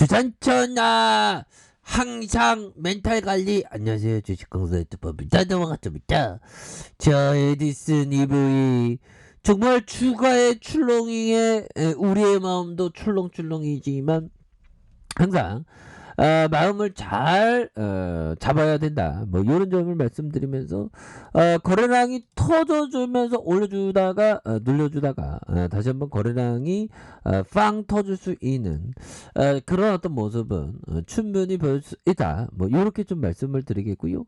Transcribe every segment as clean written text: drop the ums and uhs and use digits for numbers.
주산천하 항상 멘탈 관리. 안녕하세요, 주식강사 유튜버입니다. 넘어갔습니다. 자, 에디슨 EV 정말 추가의 출렁이에 우리의 마음도 출렁출렁이지만 항상 마음을 잘 잡아야 된다. 뭐 이런 점을 말씀드리면서 거래량이 터져주면서 올려주다가 눌려주다가 다시 한번 거래량이 빵 터질 수 있는 그런 어떤 모습은 충분히 볼 수 있다. 뭐 이렇게 좀 말씀을 드리겠고요.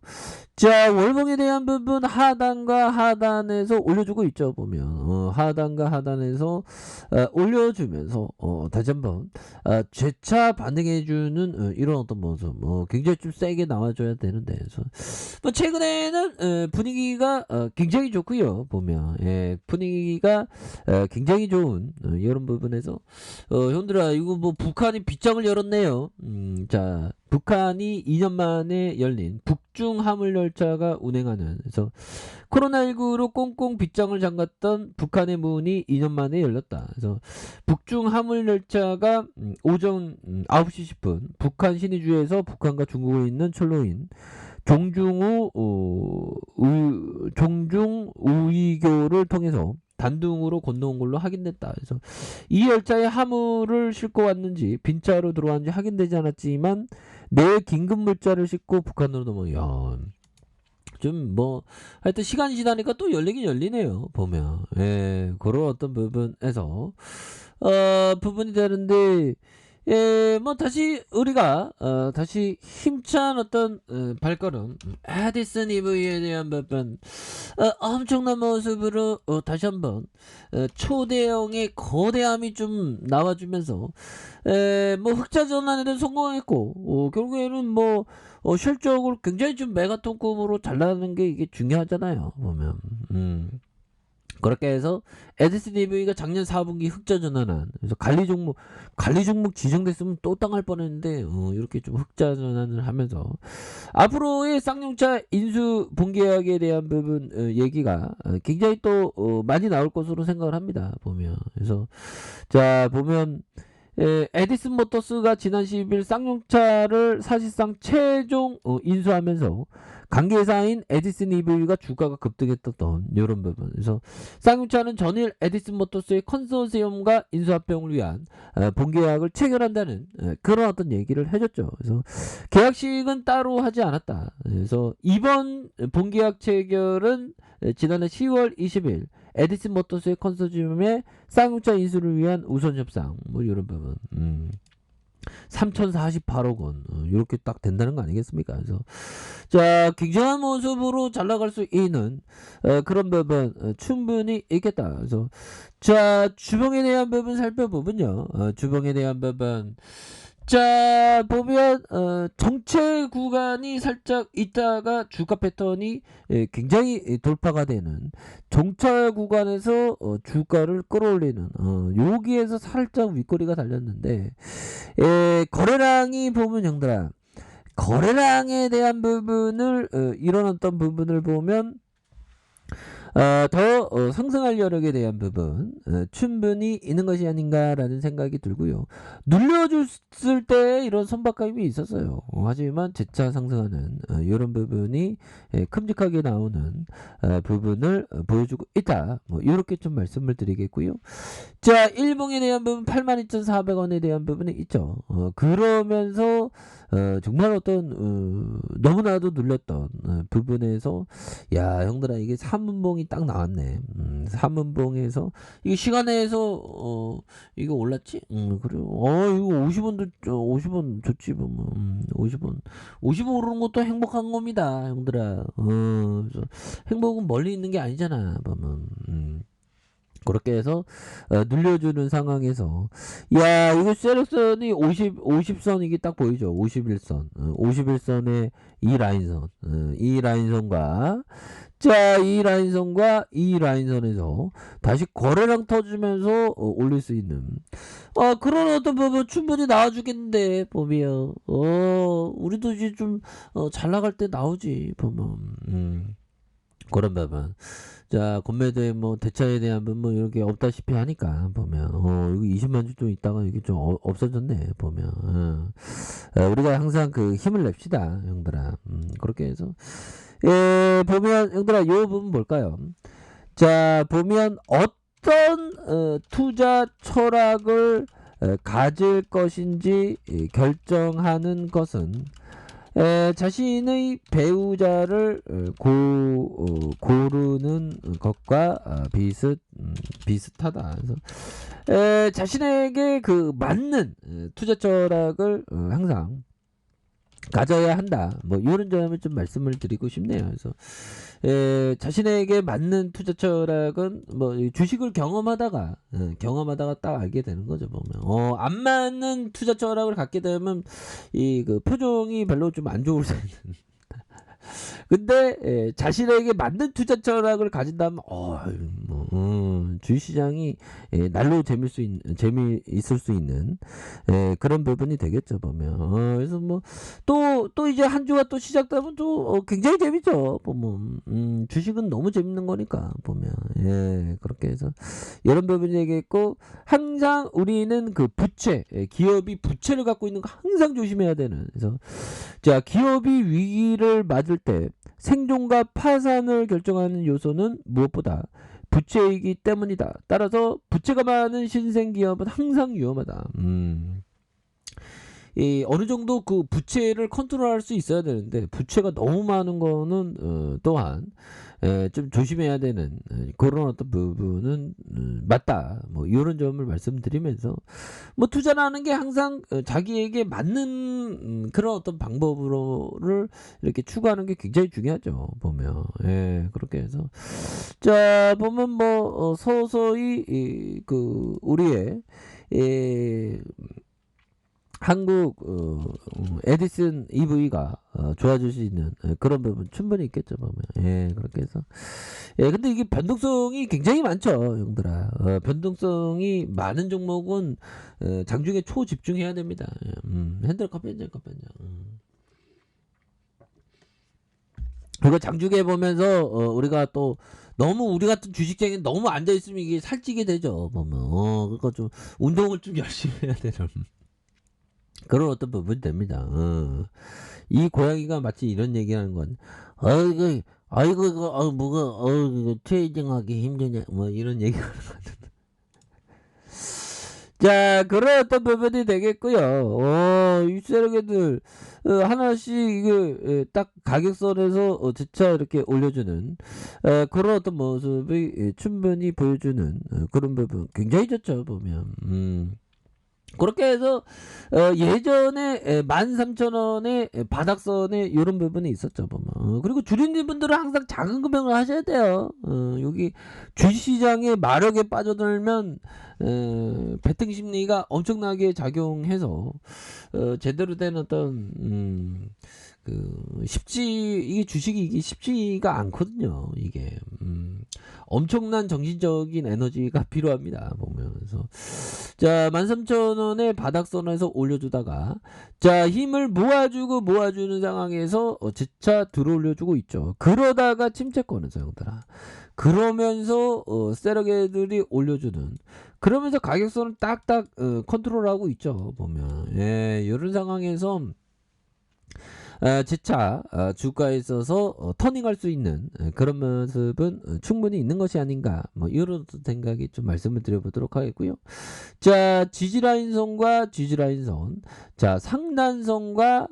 자, 월봉에 대한 부분 하단과 하단에서 올려주고 있죠. 보면 하단과 하단에서 올려주면서 다시 한번 재차 반등해주는 이런 어떤 모습 굉장히 좀 세게 나와줘야 되는데 그래서 뭐 최근에는 분위기가 굉장히 좋고요. 보면 분위기가 굉장히 좋은 이런 부분에서 형들아 이거 뭐 북한이 빗장을 열었네요. 자, 북한이 2년 만에 열린 북중 화물열차가 운행하는 그래서 코로나19로 꽁꽁 빗장을 잠갔던 북한의 문이 2년 만에 열렸다. 그래서 북중 화물열차가 오전 9시 10분 북한 신의주에서 북한과 중국에 있는 철로인 종중 우이교를 통해서 단둥으로 건너온 걸로 확인됐다. 그래서 이 열차에 화물을 싣고 왔는지 빈차로 들어왔는지 확인되지 않았지만 내 긴급 물자를 싣고 북한으로 넘어요. 좀 뭐 하여튼 시간이 지나니까 또 열리긴 열리네요. 보면 그런 어떤 부분에서 부분이 되는데 뭐 다시 우리가 다시 힘찬 어떤 발걸음 에디슨 EV에 대한 부분 엄청난 모습으로 다시 한번 초대형의 거대함이 좀 나와주면서 뭐 흑자 전환에도 성공했고 결국에는 뭐 실적으로 굉장히 좀 메가톤급으로 잘 나가는 게 이게 중요하잖아요. 보면 그렇게 해서 에디슨 EV가 작년 4분기 흑자 전환한 그래서 관리 종목 지정됐으면 또 당할 뻔했는데 이렇게 좀 흑자 전환을 하면서 앞으로의 쌍용차 인수 본계약에 대한 부분 얘기가 굉장히 또 많이 나올 것으로 생각을 합니다. 보면 그래서 자 보면 에디슨 모터스가 지난 10일 쌍용차를 사실상 최종 인수하면서 관계사인 에디슨 EV가 주가가 급등했던 이런 부분. 그래서 쌍용차는 전일 에디슨 모터스의 컨소시엄과 인수합병을 위한 본계약을 체결한다는 그런 어떤 얘기를 해줬죠. 그래서 계약식은 따로 하지 않았다. 그래서 이번 본계약 체결은 지난해 10월 20일 에디슨 모터스의 컨소시엄의 쌍용차 인수를 위한 우선 협상 뭐 이런 부분 3048억 원 이렇게 딱 된다는 거 아니겠습니까? 그래서 자 굉장한 모습으로 잘 나갈 수 있는 그런 부분 충분히 있겠다. 그래서 자 주봉에 대한 부분 살펴보면요. 주봉에 대한 부분 자 보면 정체 구간이 살짝 있다가 주가 패턴이 굉장히 돌파가 되는 정체 구간에서 주가를 끌어올리는 여기에서 살짝 윗꼬리가 달렸는데 거래량이 보면 형들아 거래량에 대한 부분을 이런 어떤 부분을 보면 더 상승할 여력에 대한 부분 충분히 있는 것이 아닌가라는 생각이 들고요. 눌려줬을 때 이런 손바뀜이 있었어요. 하지만 재차 상승하는 이런 부분이 큼직하게 나오는 부분을 보여주고 있다. 뭐 이렇게 좀 말씀을 드리겠고요. 자, 일봉에 대한 부분 82,400원에 대한 부분이 있죠. 그러면서 정말 어떤 너무나도 눌렸던 부분에서 야 형들아 이게 3분봉이 딱 나왔네. 3분봉에서 이게 시간에서 이거 올랐지? 그리고 이거 50원도 50원 좋지 보면 50원 오르는 것도 행복한 겁니다 형들아. 그래서 행복은 멀리 있는 게 아니잖아 보면. 그렇게 해서 눌려주는 상황에서 야 이거 세력선이 50선 이게 딱 보이죠. 51선 51선의 이 라인선 이 라인선과 자 이 라인선과 이 라인선에서 다시 거래량 터지면서 올릴 수 있는 그런 어떤 부분 충분히 나와주겠는데 보면 우리도 이제 좀 잘 나갈 때 나오지 보면 그런 부분. 자, 건매도에 뭐 대차에 대한 부분 뭐 이렇게 없다시피 하니까 보면 여기 20만 주 좀 있다가 이게 좀 없어졌네 보면. 우리가 항상 그 힘을 냅시다 형들아. 그렇게 해서 보면 형들아 요 부분 볼까요? 자, 보면 어떤 투자 철학을 가질 것인지 결정하는 것은 자신의 배우자를 고르는 것과 비슷하다. 그래서 자신에게 그 맞는 투자 철학을 항상 가져야 한다. 뭐 이런 점을 좀 말씀을 드리고 싶네요. 그래서 자신에게 맞는 투자 철학은 뭐 주식을 경험하다가 딱 알게 되는 거죠. 보면 안 맞는 투자 철학을 갖게 되면 이 그 표정이 별로 좀 안 좋을 수 있는. 근데 자신에게 맞는 투자 철학을 가진다면 주식시장이 날로 재미있을 수 있는 그런 부분이 되겠죠 보면. 그래서 뭐 또 이제 한 주가 또 시작되면 또 굉장히 재밌죠 보면. 주식은 너무 재밌는 거니까 보면. 그렇게 해서 이런 부분이 되겠고, 항상 우리는 그 부채, 기업이 부채를 갖고 있는 거 항상 조심해야 되는. 그래서 자, 기업이 위기를 맞을 때 생존과 파산을 결정하는 요소는 무엇보다 부채이기 때문이다. 따라서 부채가 많은 신생기업은 항상 위험하다. 어느 정도 그 부채를 컨트롤할 수 있어야 되는데, 부채가 너무 많은 거는 또한 좀 조심해야 되는 그런 어떤 부분은 맞다. 뭐 이런 점을 말씀드리면서, 뭐 투자라는 게 항상 자기에게 맞는 그런 어떤 방법으로를 이렇게 추구하는 게 굉장히 중요하죠 보면. 그렇게 해서 자, 보면 뭐 서서히 그 우리의 한국 에디슨 EV가 좋아질 수 있는 그런 부분 충분히 있겠죠 보면. 그렇게 해서 근데 이게 변동성이 굉장히 많죠 형들아. 변동성이 많은 종목은 장중에 초집중해야 됩니다. 핸들컵 현재컵 현재. 그리고 장중에 보면서 우리가 또 너무 우리 같은 주식장에 너무 앉아있으면 이게 살찌게 되죠 보면. 그러니까 좀 운동을 좀 열심히 해야 되는 그런 어떤 부분이 됩니다. 이 고양이가 마치 이런 얘기하는 건, 아이고, 이거, 뭐가, 이거 트레이딩하기 힘드냐, 뭐, 이런 얘기하는 것 같은데. 자, 그런 어떤 부분이 되겠고요. 이 세력애들, 하나씩, 이게, 딱 가격선에서, 재차 이렇게 올려주는, 그런 어떤 모습이 충분히 보여주는, 그런 부분. 굉장히 좋죠, 보면. 그렇게 해서 예전에 13,000원의 바닥선에 이런 부분이 있었죠 보면. 그리고 주린이 분들은 항상 작은 금액을 하셔야 돼요. 여기 주식시장의 마력에 빠져들면 배팅 심리가 엄청나게 작용해서 제대로 된 어떤 이게 주식이 이게 쉽지가 않거든요. 이게 엄청난 정신적인 에너지가 필요합니다 보면서. 자, 13,000원의 바닥선에서 올려주다가 자, 힘을 모아주는 상황에서 재차 들어올려주고 있죠. 그러다가 침체권에서 형들아, 그러면서 세력애들이 올려주는, 그러면서 가격선을 딱딱 컨트롤하고 있죠 보면. 이런 상황에서 재차 주가에 있어서 터닝할 수 있는 그런 모습은 충분히 있는 것이 아닌가, 뭐 이런 생각이 좀 말씀을 드려보도록 하겠고요. 자, 지지라인선과 지지라인선, 자, 상단선과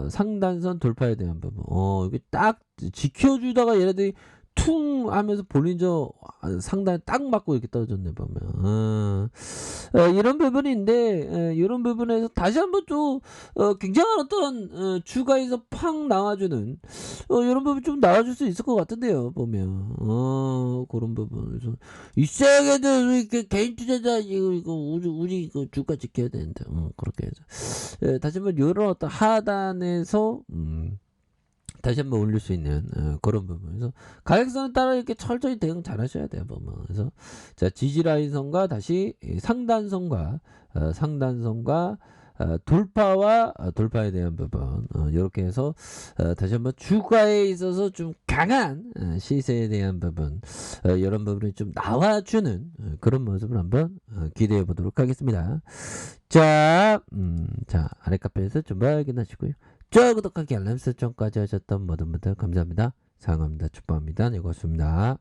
상단선 돌파에 대한 부분, 이게 딱 지켜주다가 얘네들이 퉁 하면서 볼린저 상단에 딱 맞고 이렇게 떨어졌네 보면. 이런 부분인데, 이런 부분에서 다시 한번 또 굉장한 어떤 주가에서 팍 나와주는 이런 부분 좀 나와줄 수 있을 것 같은데요 보면. 그런 부분. 그래서 이 세계들 이렇게 개인 투자자 이거 우리 이거 주가 지켜야 되는데 그렇게 해서 다시 한번 이런 어떤 하단에서 다시 한번 올릴 수 있는 그런 부분에서 가격선에 따라 이렇게 철저히 대응 잘 하셔야 돼요 보면. 그래서 자, 지지라인선과 다시 상단선과 돌파와 돌파에 대한 부분 이렇게 해서 다시 한번 주가에 있어서 좀 강한 시세에 대한 부분 이런 부분이 좀 나와주는 그런 모습을 한번 기대해 보도록 하겠습니다. 자, 자 아래 카페에서 좀 확인하시고요. 좋아요, 구독하기, 알람 설정까지 하셨던 모든 분들 감사합니다. 사랑합니다. 축복합니다. 네, 고맙습니다.